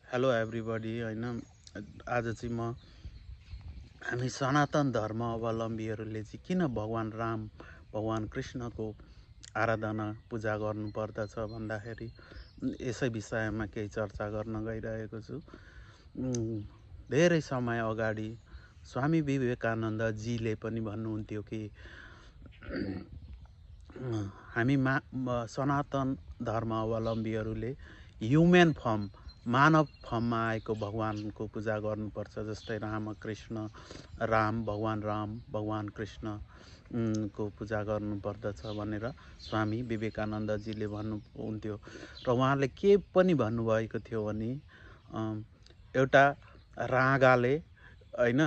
Hello everybody होइन आज चाहिँ म हामी सनातन धर्म अवलम्बीहरूले चाहिँ किन भगवान् राम भगवान् कृष्णको आराधना पूजा गर्नुपर्दछ भन्दाखेरि यसै विषयमा केही चर्चा गर्न गइरहेको छु। धेरै समय अगाडि स्वामी विवेकानन्दजीले पनि भन्नुहुन्थ्यो कि हामी सनातन धर्म अवलम्बीहरूले ह्युमन फर्म मानव फर्ममा आएको भगवानको पूजा गर्नुपर्छ। जस्तै रामकृष्ण राम भगवान् कृष्ण को पूजा गर्नुपर्दछ भनेर स्वामी विवेकानन्दजीले भन्नुहुन्थ्यो। र उहाँले के पनि भन्नुभएको थियो भने एउटा राँगाले होइन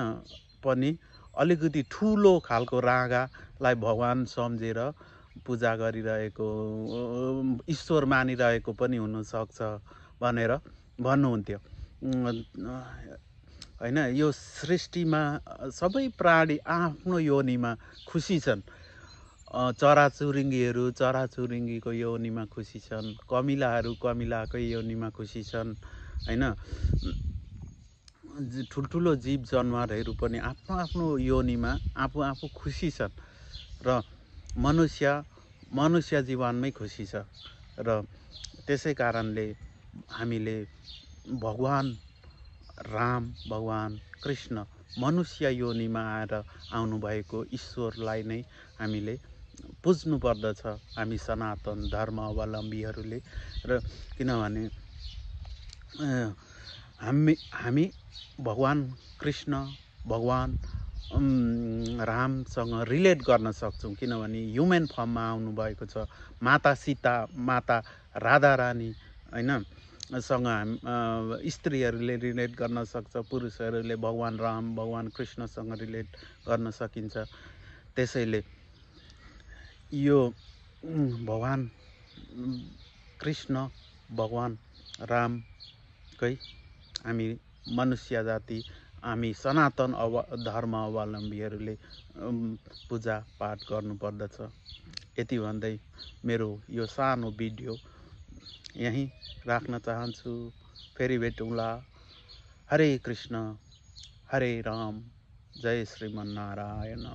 पनि अलिकति ठुलो खालको राँगालाई भगवान् सम्झेर पूजा गरिरहेको ईश्वर मानिरहेको पनि हुनसक्छ भनेर भन्नुहुन्थ्यो। होइन यो सृष्टिमा सबै प्राणी आफ्नो योनिमा खुसी छन्। चराचुरुङ्गीहरू चराचुरुङ्गीको योनिमा खुसी छन्, कमिलाहरू कमिलाकै योनिमा खुसी छन्। होइन ठुल्ठुलो जीव जनावरहरू पनि आफ्नो आफ्नो योनिमा आफू आफू खुसी छन् र मनुष्य जीवनमै खुसी छ। र त्यसै कारणले हामीले भगवान् राम भगवान् कृष्ण मनुष्य योनिमा आएर आउनुभएको ईश्वरलाई नै हामीले पुज्नु पर्दछ हामी सनातन धर्म अवलम्बीहरूले। र किनभने हामी भगवान् कृष्ण भगवान् रामसँग रिलेट गर्न सक्छौँ, किनभने ह्युमन फर्ममा आउनुभएको छ। माता सीता माता राधा रानी होइन सँग स्त्रीहरूले रिलेट गर्न सक्छ, पुरुषहरूले भगवान् राम भगवान् कृष्णसँग रिलेट गर्न सकिन्छ। त्यसैले यो भगवान् कृष्ण भगवान् रामकै हामी मनुष्य जाति हामी सनातन धर्म अवलम्बीहरूले पूजा पाठ गर्नुपर्दछ। यति भन्दै मेरो यो सानो भिडियो यहीँ राख्न चाहन्छु। फेरि भेटौँला। हरे कृष्ण हरे राम जय श्रीमन्नारायण।